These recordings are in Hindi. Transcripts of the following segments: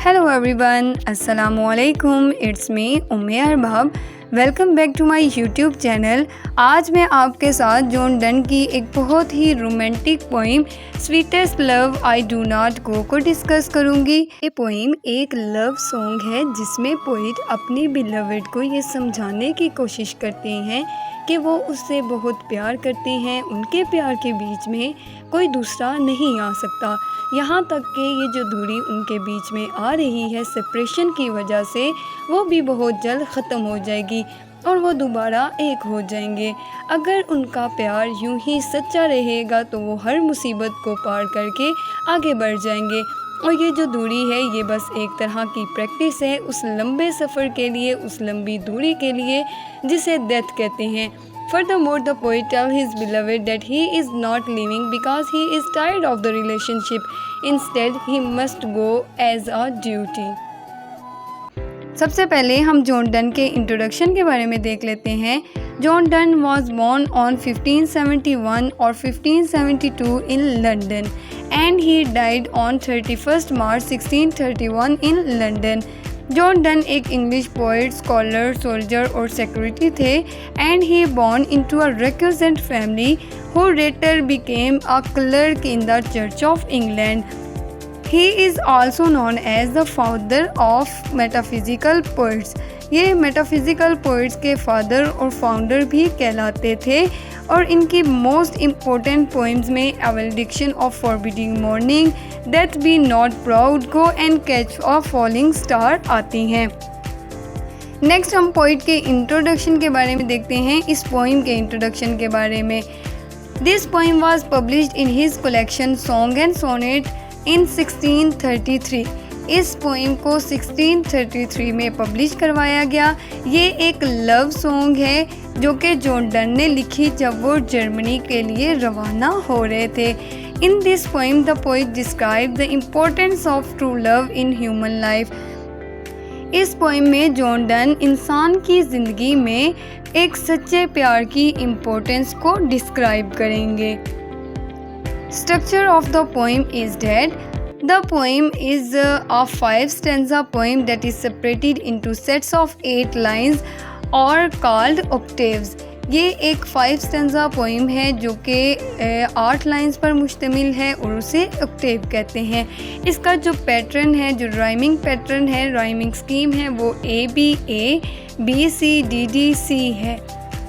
Hello everyone, Assalamualaikum. It's me Umme Arbab. Welcome back to my YouTube channel. आज मैं आपके साथ जॉन डन की एक बहुत ही romantic poem sweetest love I do not go को डिस्कस करूंगी. ये पोइम एक लव सॉन्ग है जिसमें पोइट अपनी बिलवड को ये समझाने की कोशिश करते हैं कि वो उससे बहुत प्यार करते हैं. उनके प्यार के बीच में कोई दूसरा नहीं आ सकता. यहाँ तक कि ये जो दूरी उनके बीच में आ रही है सेपरेशन की वजह से, वो भी बहुत जल्द ख़त्म हो जाएगी और वो दोबारा एक हो जाएंगे. अगर उनका प्यार यूं ही सच्चा रहेगा तो वो हर मुसीबत को पार करके आगे बढ़ जाएंगे. और ये जो दूरी है ये बस एक तरह की प्रैक्टिस है उस लंबे सफ़र के लिए, उस लंबी दूरी के लिए जिसे डेथ कहते हैं. Furthermore, the poet tells his beloved that he is not leaving because he is tired of the relationship. Instead, he must go as a duty. सबसे पहले हम जॉन डन के इंट्रोडक्शन के बारे में देख लेते हैं. John Donne was born on 1571 or 1572 in London and he died on 31st March 1631 in London. John Donne एक इंग्लिश पोइट, स्कॉलर, सोल्जर और सेक्रेटरी थे and he born into a recusant family who later became a clerk in the Church of England. He is also known as the father of metaphysical poets. ये मेटाफिज़िकल पोइट्स के फादर और फाउंडर भी कहलाते थे और इनकी मोस्ट इम्पोर्टेंट पोइम्स में valediction of forbidding mourning, death be not proud, go and catch a falling star आती हैं. नेक्स्ट हम पोइट के इंट्रोडक्शन के बारे में देखते हैं. इस पोइम के इंट्रोडक्शन के बारे में. This poem was published in his collection song and sonnet in 1633. इस पोइम को 1633 में पब्लिश करवाया गया. ये एक लव सॉन्ग है जो कि जॉन डन ने लिखी जब वो जर्मनी के लिए रवाना हो रहे थे. In this poem the poet describe the importance of true love in human life. इस पोइम में जॉन डन इंसान की ज़िंदगी में एक सच्चे प्यार की इम्पोर्टेंस को डिस्क्राइब करेंगे. Structure of the poem is that the poem is a 5 stanza poem that is separated into sets of 8 lines or called octaves. ये एक 5 स्टेंजा पोइम है जो कि 8 लाइंस पर मुश्तमिल है और उसे ऑक्टेव कहते हैं. इसका जो पैटर्न है, जो राइमिंग पैटर्न है, राइमिंग स्कीम है, वो A B C D D C है.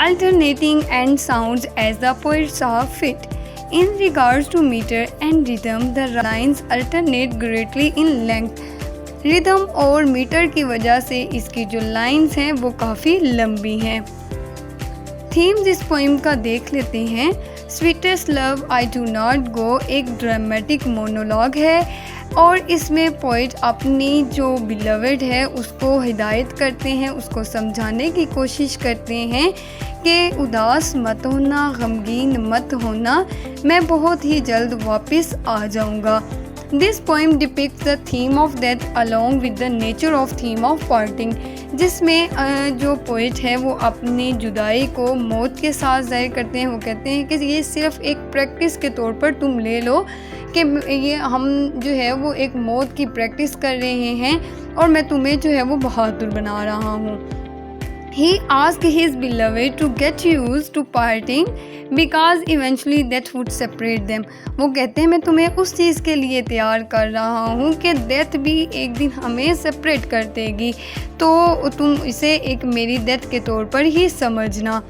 Alternating end sounds as the poet saw fit. In regards to meter and rhythm, the lines alternate greatly in length. Rhythm और मीटर की वजह से इसकी जो लाइंस हैं वो काफ़ी लंबी हैं. थीम्स इस पोइम का देख लेते हैं. Sweetest love I do not गो एक ड्रामेटिक मोनोलॉग है और इसमें पोइट अपनी जो बिलवड है उसको हिदायत करते हैं, उसको समझाने की कोशिश करते हैं कि उदास मत होना, गमगीन मत होना, मैं बहुत ही जल्द वापस आ जाऊंगा. This poem depicts the theme of death along with the nature of theme of parting. जिसमें जो पोइट है वो अपनी जुदाई को मौत के साथ ज़ाहिर करते हैं. वो कहते हैं कि ये सिर्फ़ एक प्रैक्टिस के तौर पर तुम ले लो कि ये हम जो है वो एक मौत की प्रैक्टिस कर रहे हैं और मैं तुम्हें जो है वो बहादुर बना रहा हूँ. He asked his beloved to get used to parting because eventually death would separate them. वो कहते हैं मैं तुम्हें उस चीज़ के लिए तैयार कर रहा हूँ कि डेथ भी एक दिन हमें सेपरेट कर देगी, तो तुम इसे एक मेरी डेथ के तौर पर ही समझना.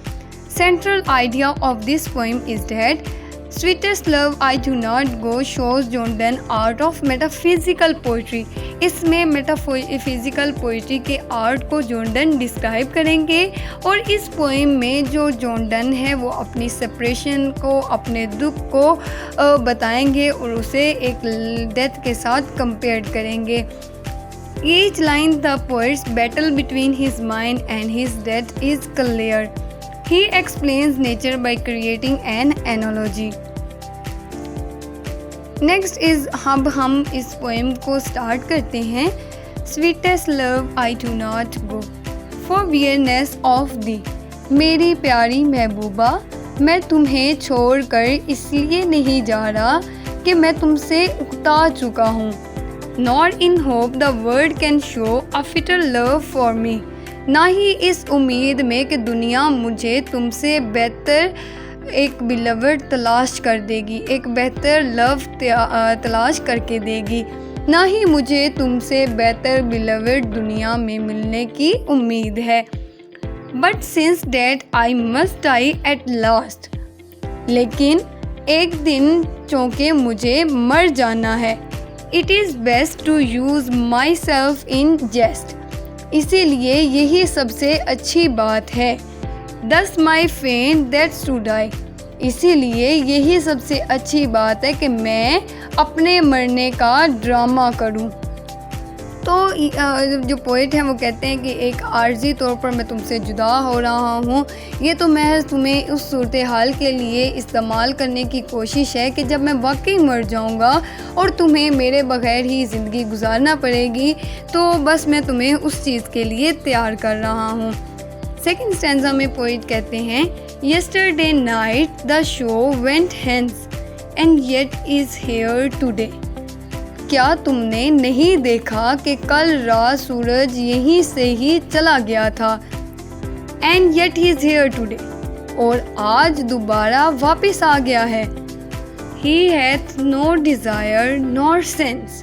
Central idea of this poem is that Sweetest love I do not go shows John Donne art of metaphysical poetry. इसमें मेटाफिज़िकल पोइट्री के आर्ट को जॉन डन डिस्क्राइब करेंगे और इस पोइम में जो जॉन डन है वो अपनी सेपरेशन को, अपने दुख को बताएंगे और उसे एक डेथ के साथ कंपेयर करेंगे. Each line the poet's battle between his mind and his death is clear. He explains nature by creating an analogy. Next is अब हम इस पोएम को स्टार्ट करते हैं. Sweetest love I do not go for weariness of thee. मेरी प्यारी महबूबा, मैं तुम्हें छोड़कर इसलिए नहीं जा रहा कि मैं तुमसे उकता चुका हूँ. nor in hope the world can show a fitter love for me। ना ही इस उम्मीद में कि दुनिया मुझे तुमसे बेहतर एक बिलवर्ड तलाश कर देगी, एक बेहतर लव तलाश करके देगी, ना ही मुझे तुमसे बेहतर बिलवर्ड दुनिया में मिलने की उम्मीद है। But since that I must die at last, लेकिन एक दिन चूँकि मुझे मर जाना है। It is best to use myself in jest, इसीलिए यही सबसे अच्छी बात है। Thus my feign that's to die, इसीलिए यही सबसे अच्छी बात है कि मैं अपने मरने का ड्रामा करूं। तो जो पोइट हैं वो कहते हैं कि एक आर्जी तौर पर मैं तुमसे जुदा हो रहा हूँ, ये तो महज तुम्हें उस सूरत हाल के लिए इस्तेमाल करने की कोशिश है कि जब मैं वाकई मर जाऊँगा और तुम्हें मेरे बग़ैर ही ज़िंदगी गुजारना पड़ेगी, तो बस मैं तुम्हें उस चीज़ के लिए तैयार कर रहा हूँ। सेकेंड स्टैंजा में पोइट कहते हैं, Yesterday night the show went hence and yet is here today। क्या तुमने नहीं देखा कि कल रात सूरज यहीं से ही चला गया था। And yet he is here today, और आज दोबारा वापस आ गया है। He hath no desire nor sense,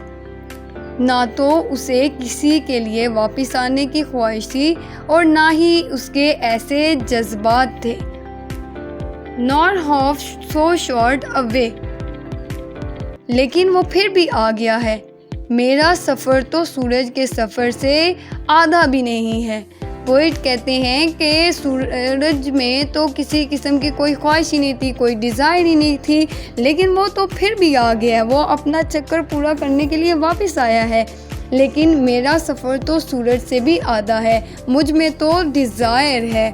ना तो उसे किसी के लिए वापस आने की ख्वाहिश थी और ना ही उसके ऐसे जज्बात थे। Nor of so short a way, लेकिन वो फिर भी आ गया है। मेरा सफ़र तो सूरज के सफ़र से आधा भी नहीं है। पोइट कहते हैं कि सूरज में तो किसी किस्म की कोई ख्वाहिश ही नहीं थी, कोई डिज़ायर ही नहीं थी, लेकिन वो तो फिर भी आ गया है। वो अपना चक्कर पूरा करने के लिए वापस आया है। लेकिन मेरा सफ़र तो सूरज से भी आधा है, मुझ में तो डिज़ायर है।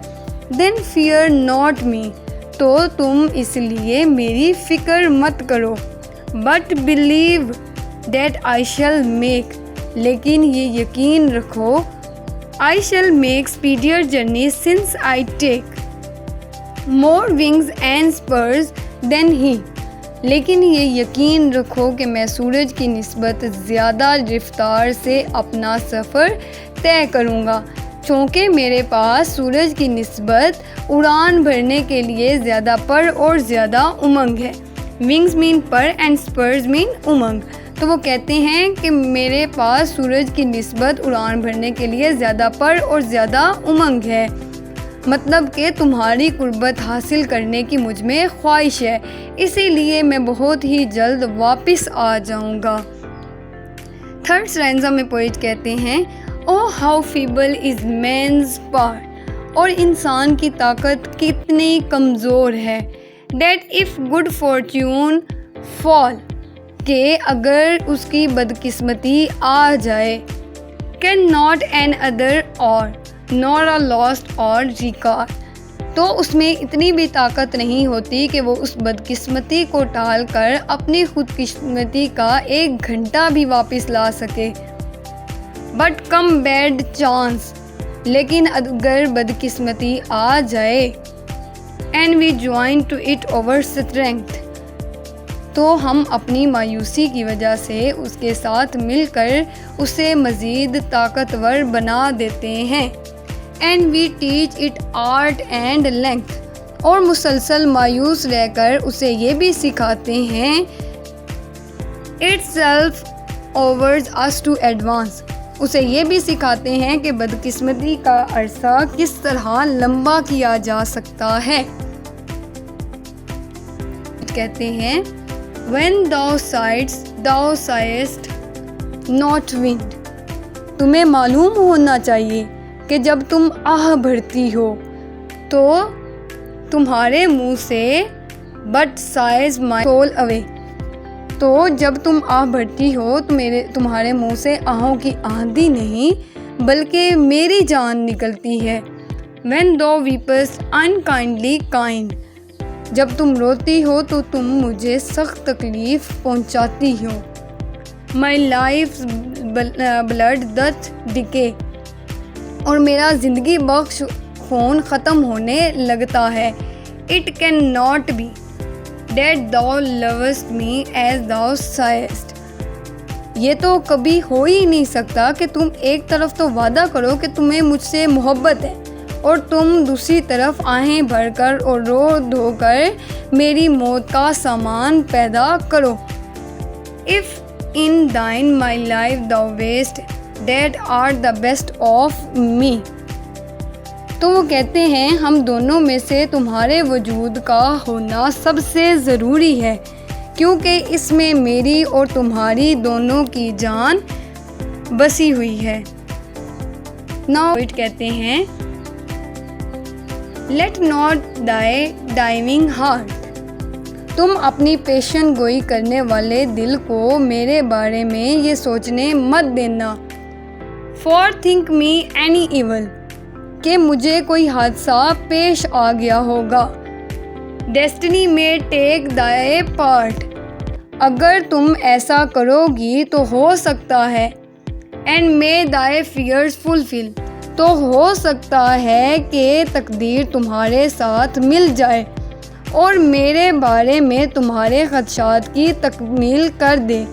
देन फियर नॉट मी, तो तुम इसलिए मेरी फ़िक्र मत करो। But believe that I shall make, लेकिन ये यकीन रखो, I shall make speedier journey since I take more wings and spurs than he, लेकिन ये यकीन रखो कि मैं सूरज की निस्बत ज़्यादा रफ्तार से अपना सफ़र तय करूँगा, चूँकि मेरे पास सूरज की निस्बत उड़ान भरने के लिए ज़्यादा पर और ज़्यादा उमंग है। विंग्स मीन पर एंड स्पर्स मीन उमंग। तो वो कहते हैं कि मेरे पास सूरज की निस्बत उड़ान भरने के लिए ज़्यादा पर और ज़्यादा उमंग है, मतलब कि तुम्हारी कुर्बत हासिल करने की मुझ में ख्वाहिश है, इसीलिए मैं बहुत ही जल्द वापस आ जाऊँगा। थर्ड स्टैंजा में पोइट कहते हैं, O how feeble is man's power, और इंसान की ताकत कितनी कमज़ोर है। That if good fortune fall, के अगर उसकी बदकिस्मती आ जाए। Can not another hour nor a lost hour record, तो उसमें इतनी भी ताकत नहीं होती कि वो उस बदकिस्मती को टाल कर अपनी खुदकिस्मती का एक घंटा भी वापस ला सके। बट कम बैड चांस, लेकिन अगर बदकिस्मती आ जाए, and we join to it over strength, तो हम अपनी मायूसी की वजह से उसके साथ मिलकर उसे मज़ीद ताकतवर बना देते हैं। And we teach it art and length, और मुसलसल मायूस रहकर उसे ये भी सिखाते हैं, its self overs us to advance, उसे ये भी सिखाते हैं कि बदकिस्मती का अरसा किस तरह लंबा किया जा सकता है। कहते हैं, When thou sighest, thou sighest not wind, तुम्हें मालूम होना चाहिए कि जब तुम आह भरती हो तो तुम्हारे मुंह से but sighs my soul away, तो जब तुम आह भरती हो तो तुम्हारे मुंह से आहों की आंधी नहीं बल्कि मेरी जान निकलती है। When thou weepest unkindly kind, जब तुम रोती हो तो तुम मुझे सख्त तकलीफ़ पहुंचाती हो। My life's blood doth decay, और मेरा ज़िंदगी बख्श खून ख़त्म होने लगता है। It cannot be that thou lovest me as thou sighest, ये तो कभी हो ही नहीं सकता कि तुम एक तरफ तो वादा करो कि तुम्हें मुझसे मोहब्बत है और तुम दूसरी तरफ आहें भरकर और रो धोकर मेरी मौत का सामान पैदा करो। If in thine my life the west date are the best of me. तो वो कहते हैं हम दोनों में से तुम्हारे वजूद का होना सबसे ज़रूरी है, क्योंकि इसमें मेरी और तुम्हारी दोनों की जान बसी हुई है। नाउ पोएट कहते हैं let not die diving heart. तुम अपनी पेशन गोई करने वाले दिल को मेरे बारे में ये सोचने मत देना। For think me any evil, कि मुझे कोई हादसा पेश आ गया होगा। डेस्टिनी में टेक दाए पार्ट, अगर तुम ऐसा करोगी तो हो सकता है। एंड मे दाए फियर्स फुलफिल, तो हो सकता है कि तकदीर तुम्हारे साथ मिल जाए और मेरे बारे में तुम्हारे खदशात की तकमील कर दे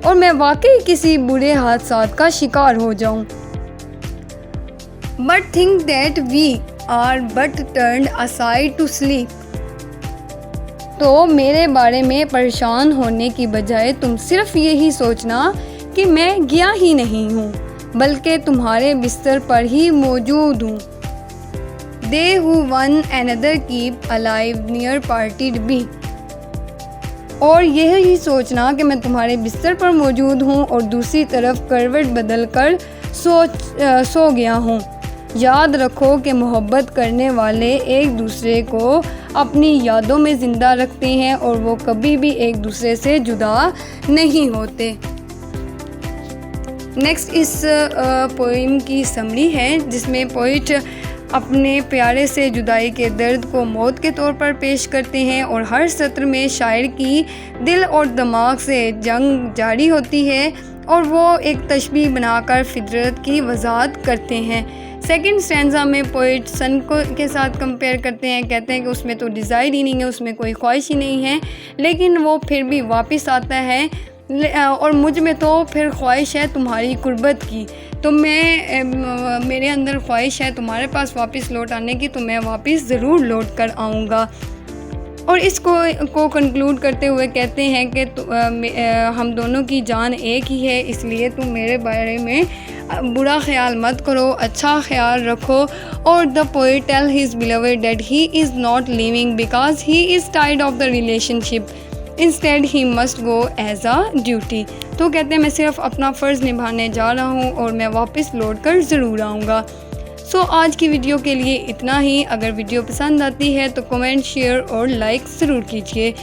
और मैं वाकई किसी बुरे हादसात का शिकार हो जाऊं। But think that we are but turned aside to sleep, तो मेरे बारे में परेशान होने की बजाय तुम सिर्फ यही सोचना कि मैं गया ही नहीं हूँ, बल्कि तुम्हारे बिस्तर पर ही मौजूद हूँ। They who one another keep alive near parted be, और यही सोचना कि मैं तुम्हारे बिस्तर पर मौजूद हूँ और दूसरी तरफ करवट बदल कर सो गया हूँ। याद रखो कि मोहब्बत करने वाले एक दूसरे को अपनी यादों में ज़िंदा रखते हैं और वो कभी भी एक दूसरे से जुदा नहीं होते। नेक्स्ट इस पोइम की समरी है, जिसमें पोइट अपने प्यारे से जुदाई के दर्द को मौत के तौर पर पेश करते हैं और हर सत्र में शायर की दिल और दिमाग से जंग जारी होती है और वो एक तशबीह बनाकर फितरत की वजाहत करते हैं। सेकंड स्टैंजा में पोइट सन को के साथ कंपेयर करते हैं, कहते हैं कि उसमें तो डिज़ायर ही नहीं है, उसमें कोई ख्वाहिश ही नहीं है, लेकिन वो फिर भी वापस आता है और मुझ में तो फिर ख्वाहिश है तुम्हारी कुर्बत की, तो मेरे अंदर ख्वाहिश है तुम्हारे पास वापस लौट आने की, तो मैं वापस ज़रूर लौट कर आऊँगा। और इसको कंक्लूड करते हुए कहते हैं कि हम दोनों की जान एक ही है, इसलिए तुम मेरे बारे में बुरा ख्याल मत करो, अच्छा ख्याल रखो। और the poet tell his beloved that he is not living because he is tired of the relationship, instead he must go as a duty. तो कहते हैं मैं सिर्फ अपना फ़र्ज़ निभाने जा रहा हूँ और मैं वापस लौट कर ज़रूर आऊँगा। सो आज की वीडियो के लिए इतना ही। अगर वीडियो पसंद आती है तो कमेंट, शेयर और लाइक ज़रूर कीजिए।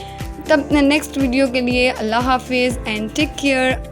तब नेक्स्ट वीडियो के लिए अल्लाह हाफिज़ एंड टेक केयर।